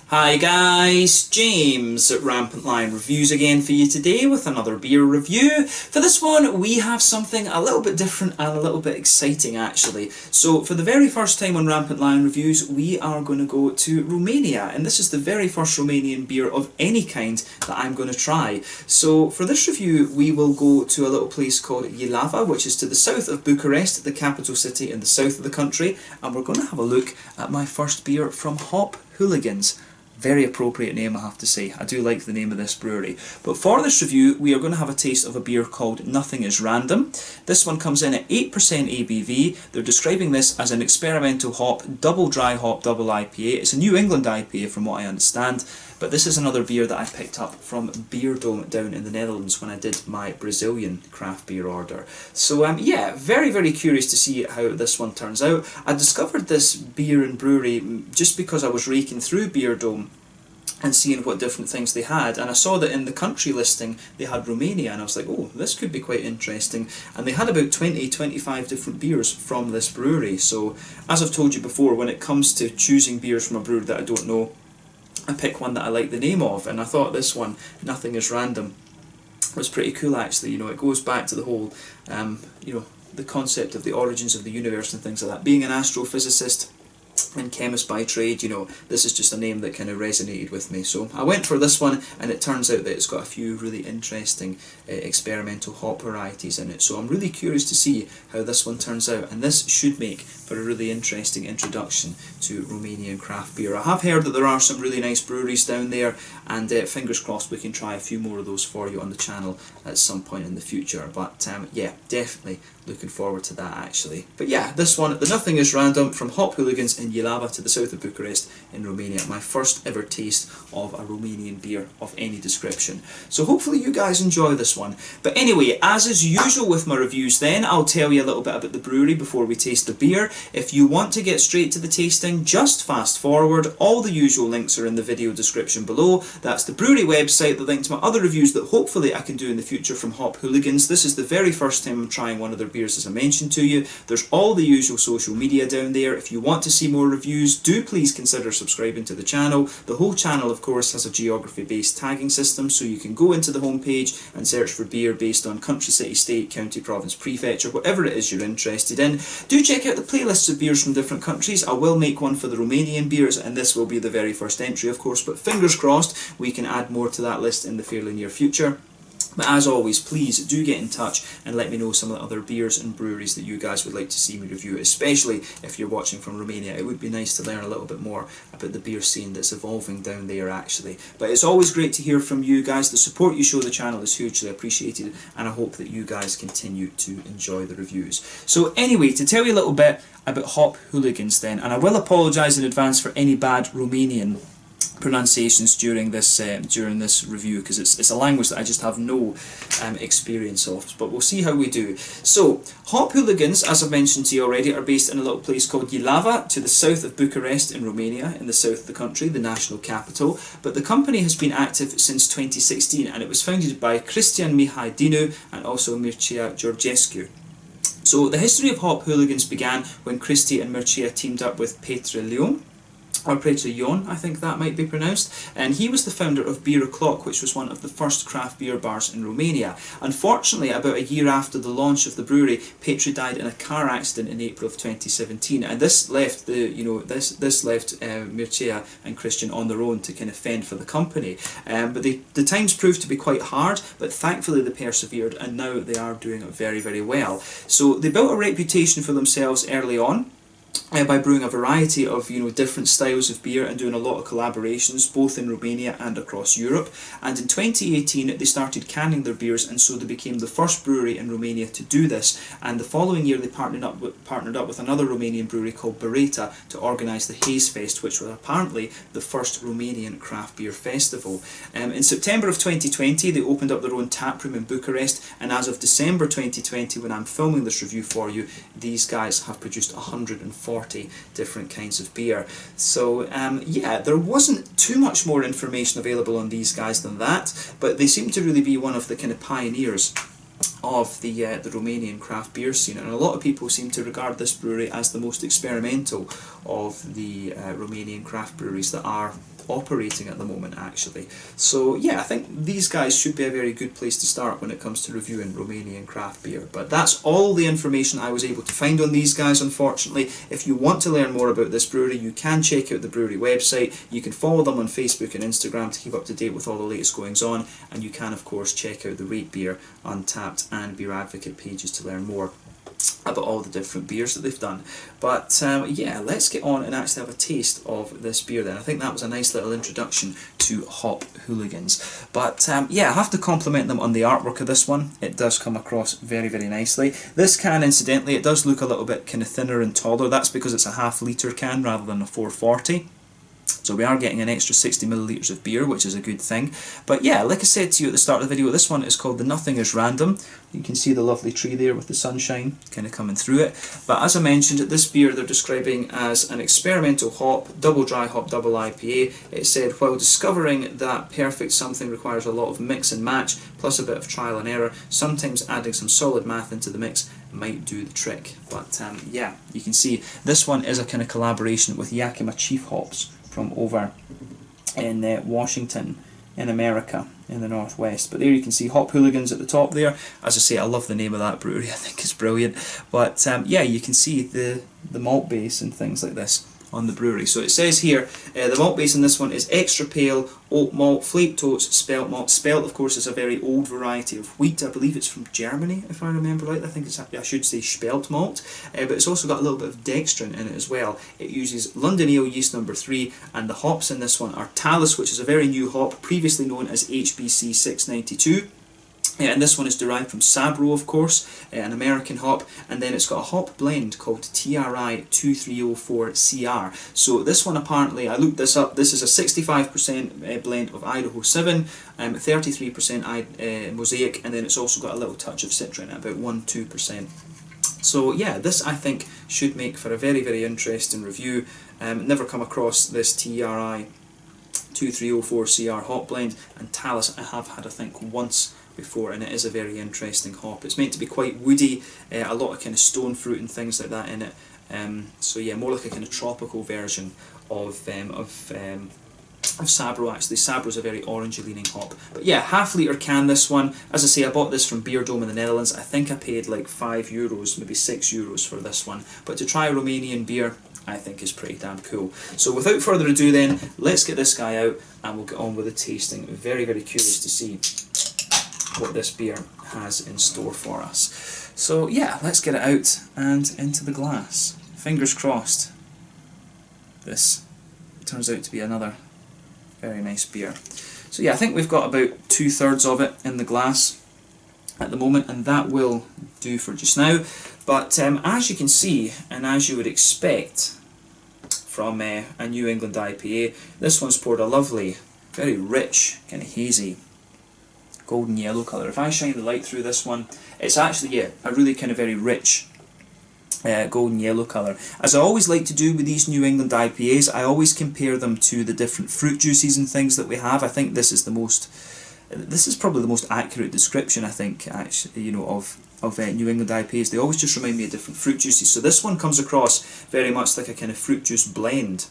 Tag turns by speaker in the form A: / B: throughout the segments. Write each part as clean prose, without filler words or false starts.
A: Hi guys, James at RampantLionReviews again for you today with another beer review. For this one we have something a little bit different and a little bit exciting actually. So for the very first time on Rampant Lion Reviews we are going to go to Romania, and this is the very first Romanian beer of any kind that I'm going to try. So for this review we will go to a little place called Jilava, which is to the south of Bucharest, the capital city in the south of the country, and we're going to have a look at my first beer from Hop Hooligans. Very appropriate name, I have to say. I do like the name of this brewery. But for this review, we are going to have a taste of a beer called Nothing is Random. This one comes in at 8% ABV. They're describing this as an experimental hop, double dry hop, double IPA. It's a New England IPA from what I understand. But this is another beer that I picked up from Beerdome down in the Netherlands when I did my Brazilian craft beer order. So yeah, very, very curious to see how this one turns out. I discovered this beer and brewery just because I was raking through Beerdome and seeing what different things they had, and I saw that in the country listing they had Romania, and I was like, oh, this could be quite interesting. And they had about 20-25 different beers from this brewery. So as I've told you before, when it comes to choosing beers from a brewery that I don't know, I pick one that I like the name of, and I thought this one, Nothing is Random, was pretty cool actually. You know, it goes back to the whole, you know, the concept of the origins of the universe and things like that. Being an astrophysicist and chemist by trade, you know, this is just a name that kind of resonated with me. So I went for this one, and it turns out that it's got a few really interesting experimental hop varieties in it. So I'm really curious to see how this one turns out, and this should make for a really interesting introduction to Romanian craft beer. I have heard that there are some really nice breweries down there, and fingers crossed we can try a few more of those for you on the channel at some point in the future. But yeah, definitely looking forward to that actually. But yeah, this one, the Nothing is Random from Hop Hooligans in Jilava to the south of Bucharest in Romania. My first ever taste of a Romanian beer of any description. So hopefully you guys enjoy this one. But anyway, as is usual with my reviews then, I'll tell you a little bit about the brewery before we taste the beer. If you want to get straight to the tasting, just fast forward. All the usual links are in the video description below. That's the brewery website, the link to my other reviews that hopefully I can do in the future from Hop Hooligans. This is the very first time I'm trying one of their beers, as I mentioned to you. There's all the usual social media down there. If you want to see more reviews, do please consider subscribing to the channel. The whole channel, of course, has a geography-based tagging system, so you can go into the homepage and search for beer based on country, city, state, county, province, prefecture, whatever it is you're interested in. Do check out the playlists of beers from different countries. I will make one for the Romanian beers, and this will be the very first entry, of course, but fingers crossed we can add more to that list in the fairly near future. But as always, please do get in touch and let me know some of the other beers and breweries that you guys would like to see me review, especially if you're watching from Romania. It would be nice to learn a little bit more about the beer scene that's evolving down there actually. But it's always great to hear from you guys. The support you show the channel is hugely appreciated, and I hope that you guys continue to enjoy the reviews. So anyway, to tell you a little bit about Hop Hooligans then, and I will apologise in advance for any bad Romanian pronunciations during this review, because it's a language that I just have no experience of, but we'll see how we do. So Hop Hooligans, as I've mentioned to you already, are based in a little place called Jilava to the south of Bucharest in Romania, in the south of the country, the national capital. But the company has been active since 2016, and it was founded by Cristian Mihai Dinu and also Mircea Georgescu. So the history of Hop Hooligans began when Cristi and Mircea teamed up with Petre Leon, or Petre Ion, I think that might be pronounced, and he was the founder of Beer O'Clock, which was one of the first craft beer bars in Romania. Unfortunately, about a year after the launch of the brewery, Petre died in a car accident in April of 2017, and this left this left Mircea and Christian on their own to kind of fend for the company. But the times proved to be quite hard, but thankfully they persevered, and now they are doing it very, very well. So they built a reputation for themselves early on, by brewing a variety of different styles of beer and doing a lot of collaborations both in Romania and across Europe. And in 2018 they started canning their beers, and so they became the first brewery in Romania to do this. And the following year they partnered up with another Romanian brewery called Bereta to organise the Haze Fest, which was apparently the first Romanian craft beer festival. In September of 2020 they opened up their own tap room in Bucharest, and as of December 2020, when I'm filming this review for you, these guys have produced 140 different kinds of beer. So yeah, there wasn't too much more information available on these guys than that, but they seem to really be one of the kind of pioneers of the Romanian craft beer scene, and a lot of people seem to regard this brewery as the most experimental of the Romanian craft breweries that are operating at the moment actually. So yeah, I think these guys should be a very good place to start when it comes to reviewing Romanian craft beer. But that's all the information I was able to find on these guys, unfortunately. If you want to learn more about this brewery, you can check out the brewery website. You can follow them on Facebook and Instagram to keep up to date with all the latest goings on, and you can of course check out the Rate Beer, Untappd and Beer Advocate pages to learn more about all the different beers that they've done. But yeah, let's get on and actually have a taste of this beer then. I think that was a nice little introduction to Hop Hooligans. But yeah, I have to compliment them on the artwork of this one. It does come across very, very nicely. This can, incidentally, it does look a little bit kind of thinner and taller. That's because it's a half-litre can rather than a 440. So we are getting an extra 60 millilitres of beer, which is a good thing. But yeah, like I said to you at the start of the video, this one is called the Nothing Is Random. You can see the lovely tree there with the sunshine kind of coming through it. But as I mentioned, this beer they're describing as an experimental hop, double dry hop, double IPA. It said, while discovering that perfect something requires a lot of mix and match, plus a bit of trial and error, sometimes adding some solid math into the mix might do the trick. But yeah, you can see this one is a kind of collaboration with Yakima Chief Hops from over in Washington in America in the Northwest. But there you can see Hop Hooligans at the top there. As I say, I love the name of that brewery, I think it's brilliant. But yeah, you can see the malt base and things like this on the brewery. So it says here, the malt base in this one is extra pale, oat malt, flaked oats, spelt malt. Spelt, of course, is a very old variety of wheat. I believe it's from Germany, if I remember right. I think it's, I should say, spelt malt. But it's also got a little bit of dextrin in it as well. It uses London Ale yeast number 3, and the hops in this one are Talus, which is a very new hop, previously known as HBC 692. And this one is derived from Sabro, of course, an American hop, and then it's got a hop blend called TRI 2304CR. So this one apparently, I looked this up, this is a 65% blend of Idaho 7, 33% Mosaic, and then it's also got a little touch of Citra in it, about 1-2%. So yeah, this I think should make for a very, very interesting review. Never come across this TRI 2304CR hop blend, and Talus I have had I think once before, and it is a very interesting hop. It's meant to be quite woody, a lot of kind of stone fruit and things like that in it. So yeah, more like a kind of tropical version of Sabro actually. Sabro's a very orangey leaning hop. But yeah, half-litre can this one. As I say, I bought this from Beer Dome in the Netherlands. I think I paid like €5, maybe €6 for this one. But to try a Romanian beer, I think is pretty damn cool. So without further ado then, let's get this guy out and we'll get on with the tasting. Very, very curious to see what this beer has in store for us. So yeah, let's get it out and into the glass. Fingers crossed this turns out to be another very nice beer. So yeah, I think we've got about 2/3 of it in the glass at the moment, and that will do for just now. But as you can see, and as you would expect from a New England IPA, this one's poured a lovely, very rich, kind of hazy golden yellow colour. If I shine the light through this one, it's actually, yeah, a really kind of very rich golden yellow colour. As I always like to do with these New England IPAs, I always compare them to the different fruit juices and things that we have. I think this is probably the most accurate description, I think, actually, you know, of New England IPAs. They always just remind me of different fruit juices. So this one comes across very much like a kind of fruit juice blend,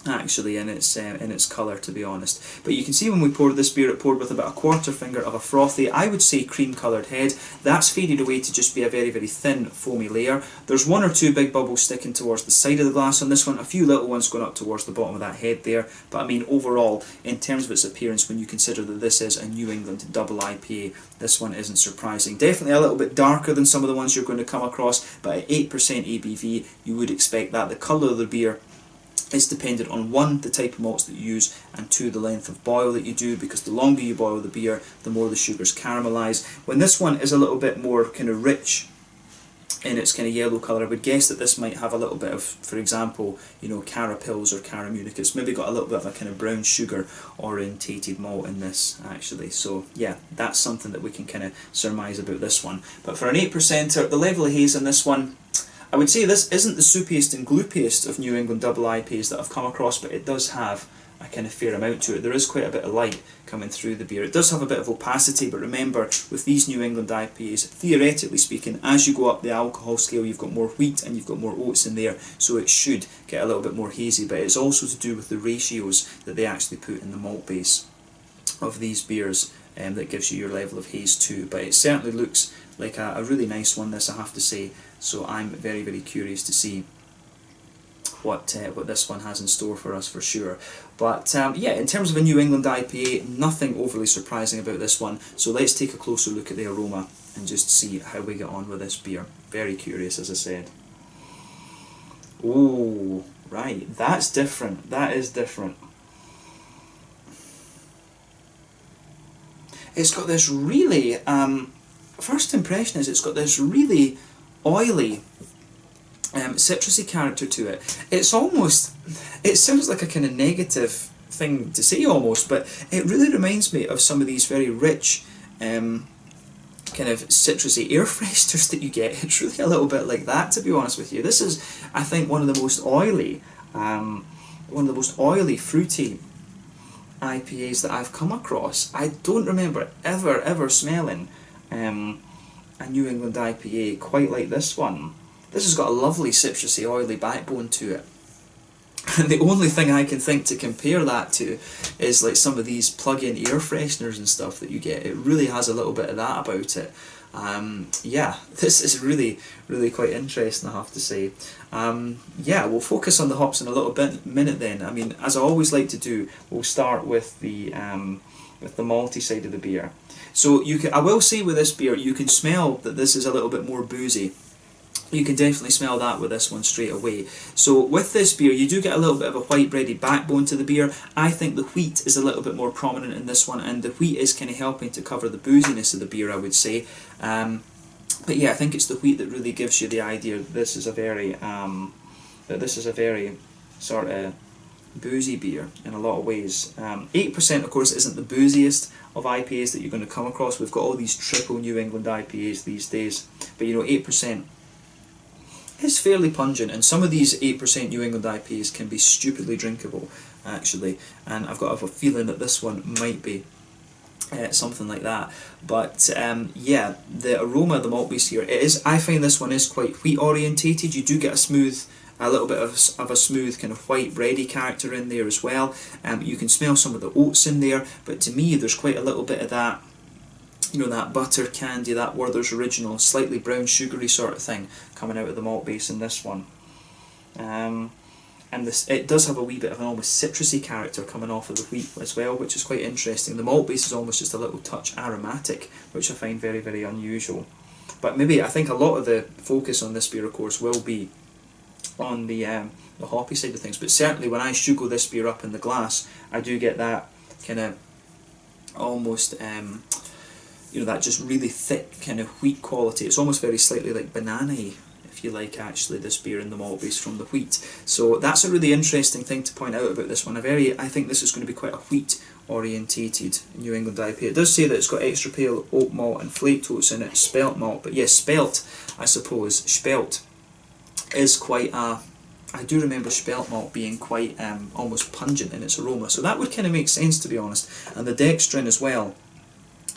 A: actually, in its colour, to be honest. But you can see when we poured this beer, it poured with about a quarter finger of a frothy, I would say cream coloured head. That's faded away to just be a very, very thin foamy layer. There's 1 or 2 big bubbles sticking towards the side of the glass on this one, a few little ones going up towards the bottom of that head there. But I mean, overall, in terms of its appearance, when you consider that this is a New England double IPA, this one isn't surprising. Definitely a little bit darker than some of the ones you're going to come across, but at 8% ABV, you would expect that. The colour of the beer is dependent on 1, the type of malts that you use, and 2, the length of boil that you do, because the longer you boil the beer, the more the sugars caramelise. When this one is a little bit more kind of rich in its kind of yellow colour, I would guess that this might have a little bit of, for example, you know, Cara Pils or Cara Munich. It's maybe got a little bit of a kind of brown sugar orientated malt in this, actually. So yeah, that's something that we can kind of surmise about this one. But for an 8%er, the level of haze in this one, I would say this isn't the soupiest and gloopiest of New England double IPAs that I've come across, but it does have kind of fair amount to it. There is quite a bit of light coming through the beer. It does have a bit of opacity, but remember, with these New England IPAs, theoretically speaking, as you go up the alcohol scale, you've got more wheat and you've got more oats in there, so it should get a little bit more hazy, but it's also to do with the ratios that they actually put in the malt base of these beers that gives you your level of haze too. But it certainly looks like a really nice one, this, I have to say, so I'm very, very curious to see what this one has in store for us for sure. But yeah, in terms of a New England IPA, nothing overly surprising about this one, so let's take a closer look at the aroma and just see how we get on with this beer. Very curious, as I said. Oh, right, that's different, that is different. It's got this really, first impression is it's got this really oily citrusy character to it. It's almost, it sounds like a kind of negative thing to say almost, but it really reminds me of some of these very rich kind of citrusy air fresheners that you get. It's really a little bit like that, to be honest with you. This is, I think, one of the most oily, fruity IPAs that I've come across. I don't remember ever smelling a New England IPA quite like this one. This has got a lovely citrusy, oily backbone to it. And the only thing I can think to compare that to is like some of these plug-in air fresheners and stuff that you get. It really has a little bit of that about it. Yeah, this is really quite interesting, I have to say. Yeah, we'll focus on the hops in a little minute then. I mean, as I always like to do, we'll start with the malty side of the beer. So I will say with this beer, you can smell that this is a little bit more boozy. You can definitely smell that with this one straight away. So with this beer, you do get a little bit of a white bready backbone to the beer. I think the wheat is a little bit more prominent in this one, and the wheat is kind of helping to cover the booziness of the beer, I would say. But yeah, I think it's the wheat that really gives you the idea that this is a very sort of boozy beer in a lot of ways. 8% of course isn't the booziest of IPAs that you're going to come across. We've got all these triple New England IPAs these days, but you know, 8% is fairly pungent, and some of these 8% New England IPAs can be stupidly drinkable actually, and I've got a feeling that this one might be something like that. But yeah, the aroma, the malt base here, it is, I find this one is quite wheat orientated. You do get a little bit of a smooth kind of white bready character in there as well. You can smell some of the oats in there, but to me there's quite a little bit of that, you know, that butter candy, that Werther's Original, slightly brown sugary sort of thing coming out of the malt base in this one. And it does have a wee bit of an almost citrusy character coming off of the wheat as well, which is quite interesting. The malt base is almost just a little touch aromatic, which I find very, very unusual. But maybe I think a lot of the focus on this beer, of course, will be on the hoppy side of things. But certainly when I sugar this beer up in the glass, I do get that kind of almost you know, that just really thick kind of wheat quality. It's almost very slightly like banana-y, if you like, actually, this beer in the malt base from the wheat. So that's a really interesting thing to point out about this one. I think this is going to be quite a wheat orientated New England IPA. It does say that it's got extra pale oat malt and flaked oats in it, spelt malt, but yes, spelt, I suppose, spelt is quite a, I do remember spelt malt being quite almost pungent in its aroma, so that would kind of make sense, to be honest. And the dextrin as well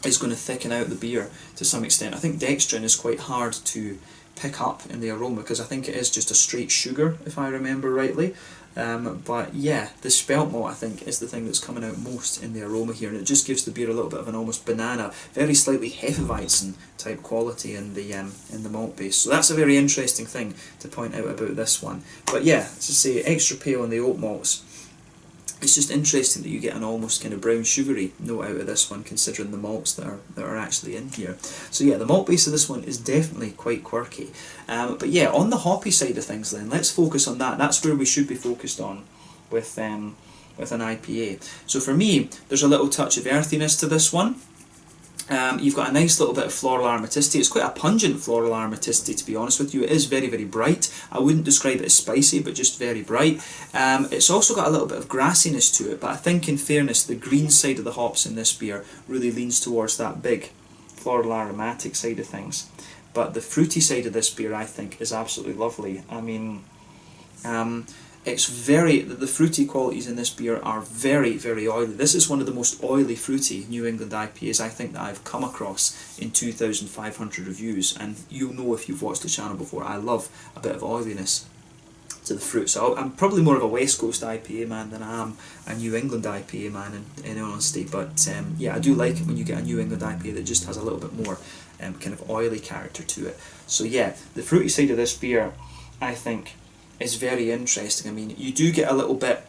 A: is going to thicken out the beer to some extent. I think dextrin is quite hard to pick up in the aroma because I think it is just a straight sugar, if I remember rightly. But yeah, the spelt malt I think is the thing that's coming out most in the aroma here, and it just gives the beer a little bit of an almost banana, very slightly Hefeweizen type quality in the malt base. So that's a very interesting thing to point out about this one. But yeah, as I say, extra pale in the oat malts. It's just interesting that you get an almost kind of brown sugary note out of this one, considering the malts that are actually in here. So yeah, the malt base of this one is definitely quite quirky. But yeah, on the hoppy side of things then, let's focus on that. That's where we should be focused on with an IPA. So for me, there's a little touch of earthiness to this one. You've got a nice little bit of floral aromaticity. It's quite a pungent floral aromaticity, to be honest with you. It is very, very bright. I wouldn't describe it as spicy, but just very bright. It's also got a little bit of grassiness to it, but I think in fairness, the green side of the hops in this beer really leans towards that big floral aromatic side of things. But the fruity side of this beer, I think, is absolutely lovely. I mean, It's the fruity qualities in this beer are very, very oily. This is one of the most oily, fruity New England IPAs I think that I've come across in 2,500 reviews, and you'll know if you've watched the channel before, I love a bit of oiliness to the fruit. So I'm probably more of a West Coast IPA man than I am a New England IPA man in honesty, but yeah, I do like it when you get a New England IPA that just has a little bit more kind of oily character to it. So yeah, the fruity side of this beer, I think, is very interesting. I mean, you do get a little bit,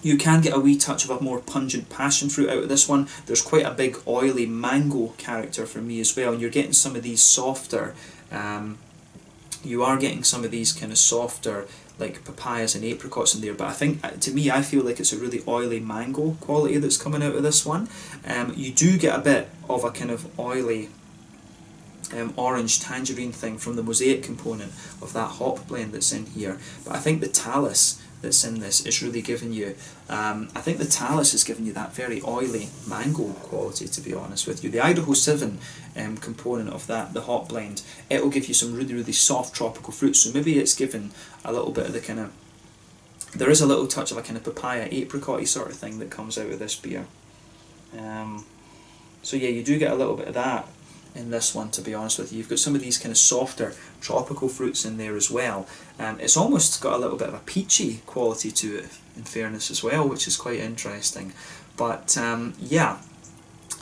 A: you can get a wee touch of a more pungent passion fruit out of this one. There's quite a big oily mango character for me as well, and you're getting some of these softer, you are getting some of these kind of softer like papayas and apricots in there, but I think, to me, I feel like it's a really oily mango quality that's coming out of this one. You do get a bit of a kind of oily orange tangerine thing from the mosaic component of that hop blend that's in here, but I think the talus that's in this is really giving you, I think the talus is giving you that very oily mango quality, to be honest with you. The Idaho 7 component of that, the hop blend, it will give you some really, really soft tropical fruits, so maybe it's given a little bit of the kind of, there is a little touch of a kind of papaya apricot-y sort of thing that comes out of this beer. So yeah, you do get a little bit of that in this one, to be honest with you. You've got some of these kind of softer tropical fruits in there as well. It's almost got a little bit of a peachy quality to it, in fairness as well, which is quite interesting. But yeah,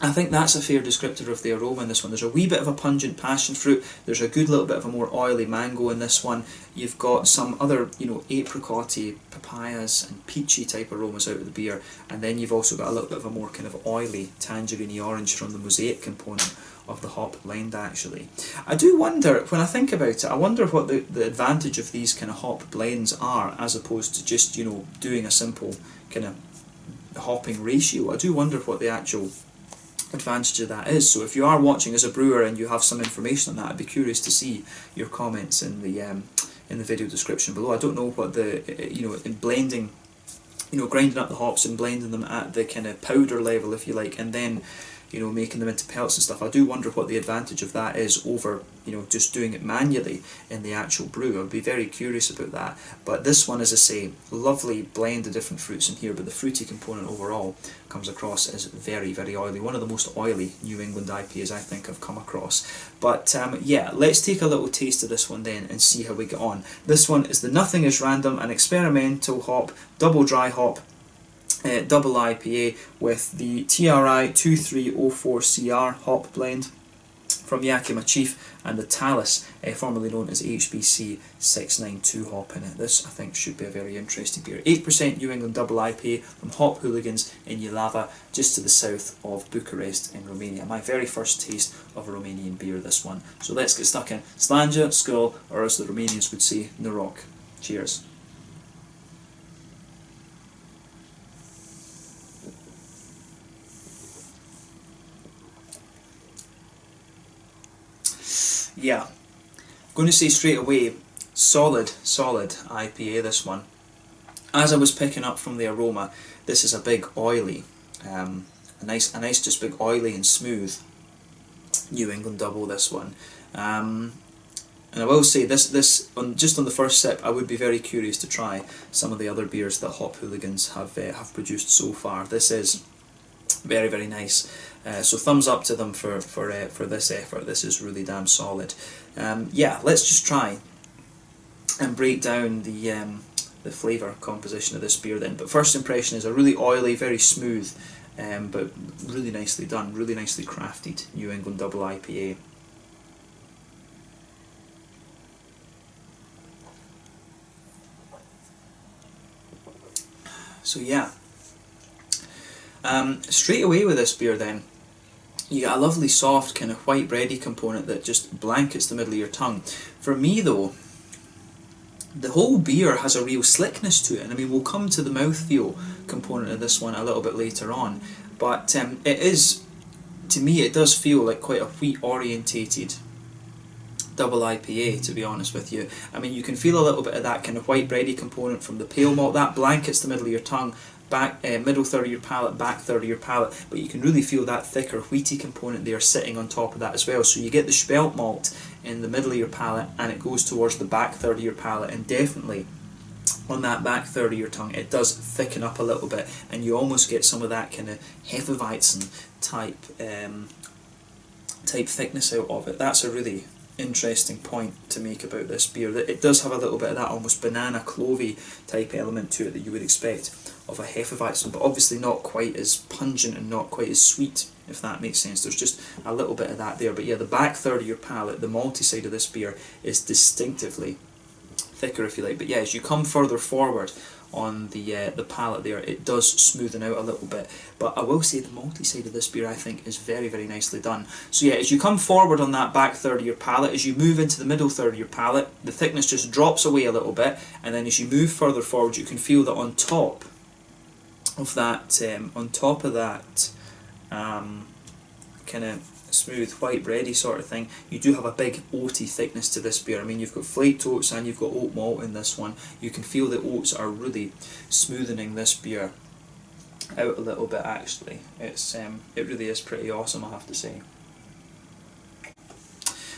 A: I think that's a fair descriptor of the aroma in this one. There's a wee bit of a pungent passion fruit, there's a good little bit of a more oily mango in this one, you've got some other, you know, apricot-y, papayas and peachy type aromas out of the beer, and then you've also got a little bit of a more kind of oily tangerine orange from the mosaic component of the hop blend actually. I do wonder, when I think about it, I wonder what the advantage of these kind of hop blends are, as opposed to just, you know, doing a simple kind of hopping ratio. I do wonder what the actual advantage of that is. So if you are watching as a brewer and you have some information on that, I'd be curious to see your comments in the video description below. I don't know what the, you know, in blending, you know, grinding up the hops and blending them at the kind of powder level, if you like, and then, you know, making them into pellets and stuff. I do wonder what the advantage of that is over, you know, just doing it manually in the actual brew. I would be very curious about that. But this one, as I say, lovely blend of different fruits in here, but the fruity component overall comes across as very, very oily. One of the most oily New England IPAs I think I've come across. But yeah, let's take a little taste of this one then and see how we get on. This one is the Nothing is Random, an experimental hop, double dry hop, double IPA with the TRI 2304CR hop blend from Yakima Chief and the Talus, formerly known as HBC 692 hop in it. This, I think, should be a very interesting beer. 8% New England double IPA from Hop Hooligans in Jilava, just to the south of Bucharest in Romania. My very first taste of a Romanian beer, this one. So let's get stuck in. Slanja, Skol, or as the Romanians would say, Noroc. Cheers. Yeah, I'm going to say straight away, solid IPA, this one. As I was picking up from the aroma, this is a big oily, a nice just big oily and smooth New England double, this one. And I will say this just on the first sip, I would be very curious to try some of the other beers that Hop Hooligans have produced so far. This is very, very nice. So thumbs up to them for this effort. This is really damn solid. Yeah, let's just try and break down the flavour composition of this beer then. But first impression is a really oily, very smooth, but really nicely done, really nicely crafted New England double IPA. So yeah, straight away with this beer then, you get a lovely soft kind of white bready component that just blankets the middle of your tongue. For me though, the whole beer has a real slickness to it, and I mean we'll come to the mouthfeel component of this one a little bit later on, but it is, to me it does feel like quite a wheat orientated double IPA, to be honest with you. I mean you can feel a little bit of that kind of white bready component from the pale malt, that blankets the middle of your tongue, back middle third of your palate, back third of your palate, but you can really feel that thicker wheaty component there sitting on top of that as well. So you get the spelt malt in the middle of your palate and it goes towards the back third of your palate, and definitely on that back third of your tongue, it does thicken up a little bit, and you almost get some of that kind of Hefeweizen type thickness out of it. That's a really interesting point to make about this beer. That it does have a little bit of that almost banana clovey type element to it that you would expect of a Hefeweizen, but obviously not quite as pungent and not quite as sweet, if that makes sense. There's just a little bit of that there. But yeah, the back third of your palate, the malty side of this beer, is distinctively thicker, if you like. But yeah, as you come further forward on the palate there, it does smoothen out a little bit. But I will say the malty side of this beer, I think, is very, very nicely done. So yeah, as you come forward on that back third of your palate, as you move into the middle third of your palate, the thickness just drops away a little bit, and then as you move further forward, you can feel that on top of that, kind of smooth white bready sort of thing, you do have a big oaty thickness to this beer. I mean, you've got flaked oats and you've got oat malt in this one. You can feel the oats are really smoothening this beer out a little bit. Actually, it really is pretty awesome, I have to say.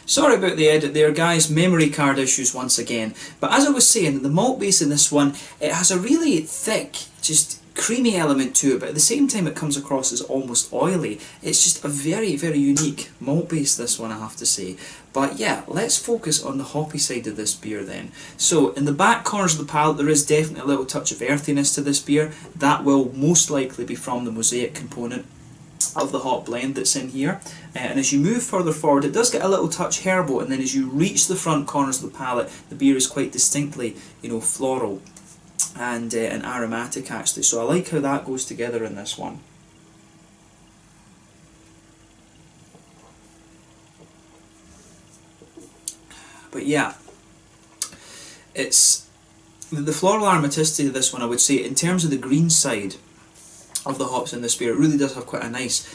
A: Sorry about the edit there, guys, memory card issues once again. But as I was saying, the malt base in this one, it has a really thick, just creamy element to it, but at the same time it comes across as almost oily. It's just a very, very unique malt base, this one, I have to say. But yeah, let's focus on the hoppy side of this beer then. So in the back corners of the palate, there is definitely a little touch of earthiness to this beer. That will most likely be from the mosaic component of the hop blend that's in here. And as you move further forward, it does get a little touch herbal, and then as you reach the front corners of the palate, the beer is quite distinctly, floral and aromatic, actually. So I like how that goes together in this one. But yeah, it's the floral aromaticity of this one, I would say, in terms of the green side of the hops in this beer, it really does have quite a nice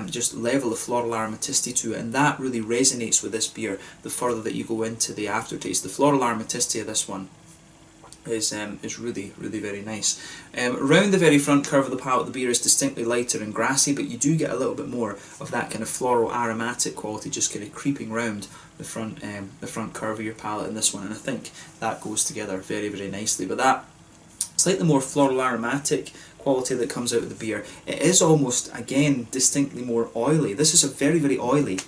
A: just level of floral aromaticity to it, and that really resonates with this beer the further that you go into the aftertaste. The floral aromaticity of this one is really, really very nice. Around the very front curve of the palate, the beer is distinctly lighter and grassy, but you do get a little bit more of that kind of floral aromatic quality just kind of creeping round the front curve of your palate in this one, and I think that goes together very, very nicely. But that slightly more floral aromatic quality that comes out of the beer, it is almost, again, distinctly more oily. This is a very, very oily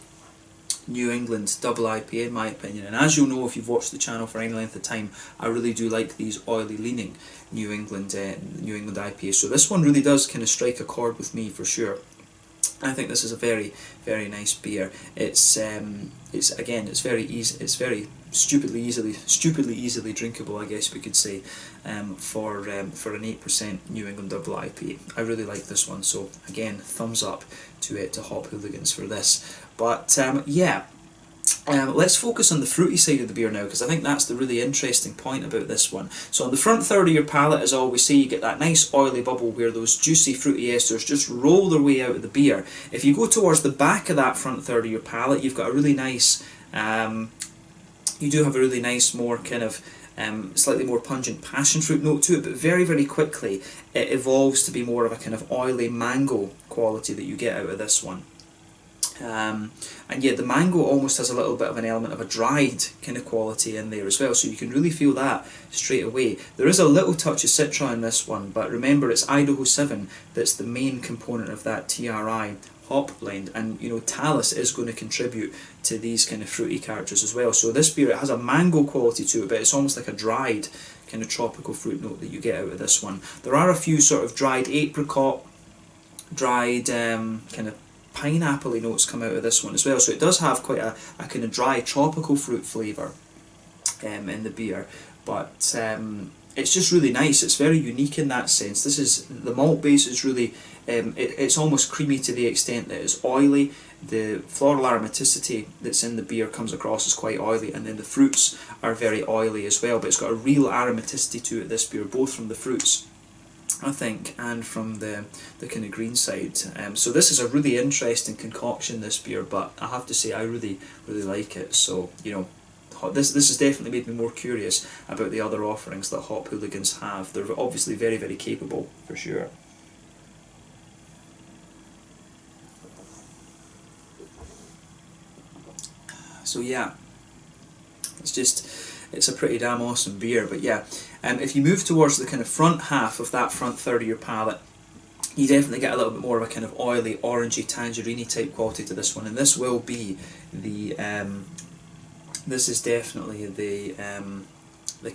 A: New England double IPA in my opinion, and as you'll know if you've watched the channel for any length of time, I really do like these oily leaning New England IPAs. So this one really does kind of strike a chord with me for sure. I think this is a very, very nice beer. It's very easy. It's very stupidly easily drinkable, I guess we could say, for an 8% New England double IPA. I really like this one. So again, thumbs up to Hop Hooligans for this. But yeah. Let's focus on the fruity side of the beer now, because I think that's the really interesting point about this one. So on the front third of your palate, as I always say, you get that nice oily bubble where those juicy fruity esters just roll their way out of the beer. If you go towards the back of that front third of your palate, you've got a really nice, you do have a really nice, more kind of slightly more pungent passion fruit note to it, but very, very quickly it evolves to be more of a kind of oily mango quality that you get out of this one. And yeah, the mango almost has a little bit of an element of a dried kind of quality in there as well, so you can really feel that straight away. There is a little touch of Citra in this one, but remember it's Idaho 7 that's the main component of that TRI hop blend, and Talus is going to contribute to these kind of fruity characters as well. So this beer, it has a mango quality to it, but it's almost like a dried kind of tropical fruit note that you get out of this one. There are a few sort of dried apricot, dried kind of pineapple-y notes come out of this one as well, so it does have quite a kind of dry tropical fruit flavour in the beer, but it's just really nice. It's very unique in that sense. The malt base is really, it's almost creamy to the extent that it's oily. The floral aromaticity that's in the beer comes across as quite oily, and then the fruits are very oily as well, but it's got a real aromaticity to it, this beer, both from the fruits, I think, and from the kind of green side. So this is a really interesting concoction, this beer, but I have to say I really, really like it. So this has definitely made me more curious about the other offerings that Hop Hooligans have. They're obviously very, very capable for sure. So yeah, it's just it's a pretty damn awesome beer. But yeah, if you move towards the kind of front half of that front third of your palate, you definitely get a little bit more of a kind of oily, orangey, tangerine type quality to this one, and this will be the this is definitely the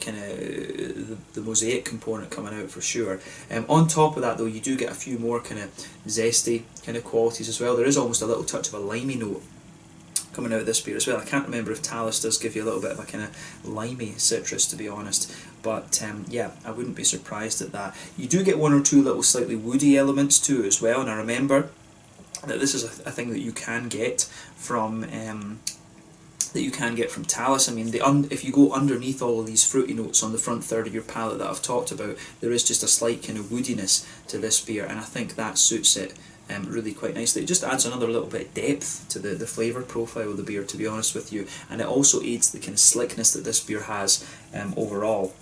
A: kind of the mosaic component coming out for sure. On top of that though, you do get a few more kind of zesty kind of qualities as well. There is almost a little touch of a limey note coming out of this beer as well. I can't remember if Talus does give you a little bit of a kind of limey citrus, to be honest, but yeah, I wouldn't be surprised at that. You do get one or two little slightly woody elements too as well, and I remember that this is a thing that you can get from Talus. I mean, if you go underneath all of these fruity notes on the front third of your palate that I've talked about, there is just a slight kind of woodiness to this beer, and I think that suits it really quite nicely. It just adds another little bit of depth to the flavour profile of the beer, to be honest with you, and it also aids the kind of slickness that this beer has overall.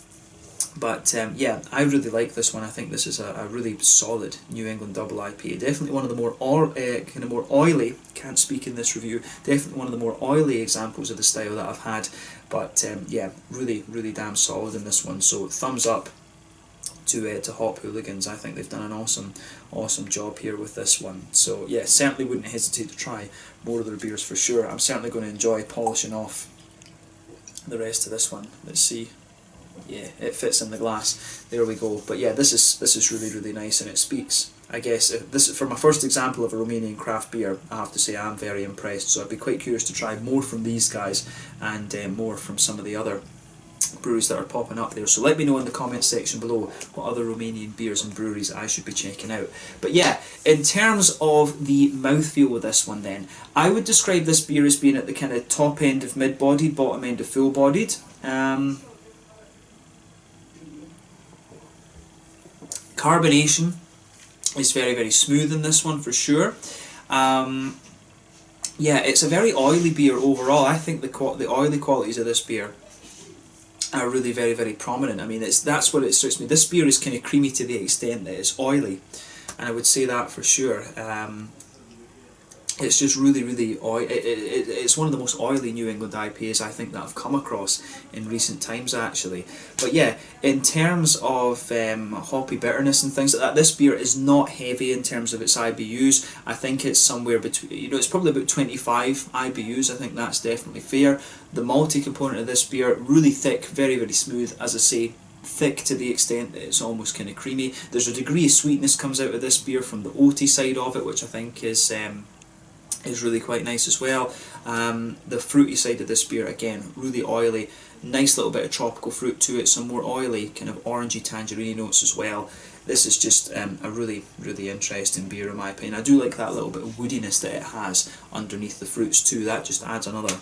A: But yeah, I really like this one. I think this is a really solid New England double IPA. Definitely one of the more kind of more oily, can't speak in this review, definitely one of the more oily examples of the style that I've had. But yeah, really, really damn solid in this one. So thumbs up to Hop Hooligans. I think they've done an awesome job here with this one. So yeah, certainly wouldn't hesitate to try more of their beers for sure. I'm certainly going to enjoy polishing off the rest of this one. Let's see. Yeah, it fits in the glass. There we go. But yeah, this is really, really nice, and it speaks. I guess if this is for my first example of a Romanian craft beer, I have to say I'm very impressed. So I'd be quite curious to try more from these guys and more from some of the other breweries that are popping up there. So let me know in the comments section below what other Romanian beers and breweries I should be checking out. But yeah, in terms of the mouthfeel with this one then, I would describe this beer as being at the kind of top end of mid-bodied, bottom end of full-bodied. Carbonation is very, very smooth in this one for sure. Yeah, it's a very oily beer overall. I think the oily qualities of this beer are really very, very prominent. I mean, that's what it suits me. This beer is kind of creamy to the extent that it's oily, and I would say that for sure. It's just really, really oily. It's one of the most oily New England IPAs I think that I've come across in recent times, actually. But yeah, in terms of hoppy bitterness and things like that, this beer is not heavy in terms of its IBUs. I think it's somewhere between, it's probably about 25 IBUs. I think that's definitely fair. The malty component of this beer, really thick, very, very smooth, as I say. Thick to the extent that it's almost kind of creamy. There's a degree of sweetness comes out of this beer from the oaty side of it, which I think is really quite nice as well. The fruity side of this beer, again, really oily, nice little bit of tropical fruit to it, some more oily kind of orangey tangerine notes as well. This is just a really, really interesting beer in my opinion. I do like that little bit of woodiness that it has underneath the fruits too. That just adds another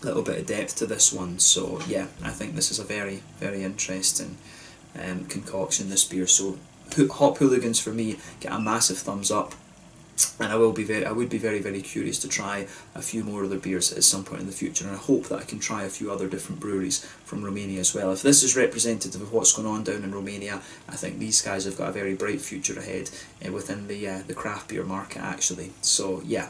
A: little bit of depth to this one. So yeah, I think this is a very, very interesting concoction, this beer. So Hop Hooligans for me get a massive thumbs up. And I would be very, very curious to try a few more of their beers at some point in the future, and I hope that I can try a few other different breweries from Romania as well. If this is representative of what's going on down in Romania, I think these guys have got a very bright future ahead within the craft beer market, actually. So yeah,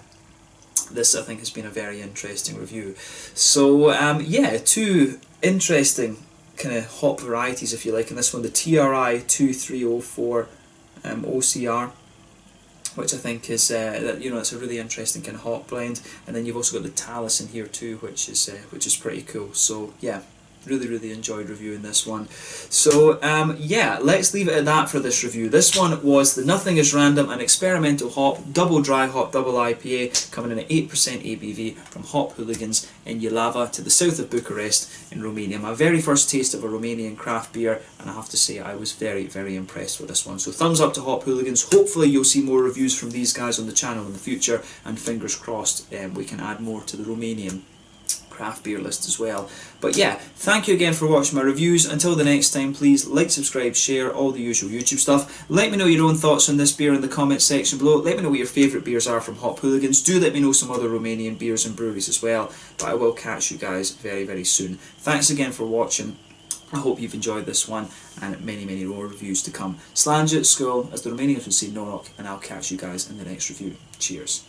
A: this I think has been a very interesting review. So yeah, two interesting kind of hop varieties, if you like, in this one, the TRI 2304 OCR, which I think is it's a really interesting kind of hop blend, and then you've also got the Talus in here too, which is pretty cool. So yeah, really, really enjoyed reviewing this one. So yeah, let's leave it at that for this review. This one was the Nothing Is Random, an experimental hop, double dry hop, double IPA, coming in at 8% ABV from Hop Hooligans in Jilava to the south of Bucharest in Romania. My very first taste of a Romanian craft beer, and I have to say I was very, very impressed with this one. So thumbs up to Hop Hooligans. Hopefully you'll see more reviews from these guys on the channel in the future, and fingers crossed we can add more to the Romanian craft beer list as well. But yeah, thank you again for watching my reviews. Until the next time, please like, subscribe, share, all the usual YouTube stuff. Let me know your own thoughts on this beer in the comments section below. Let me know what your favourite beers are from Hop Hooligans. Do let me know some other Romanian beers and breweries as well. But I will catch you guys very, very soon. Thanks again for watching. I hope you've enjoyed this one, and many, many more reviews to come. Slàinte, skål, as the Romanians would say, Norok, and I'll catch you guys in the next review. Cheers.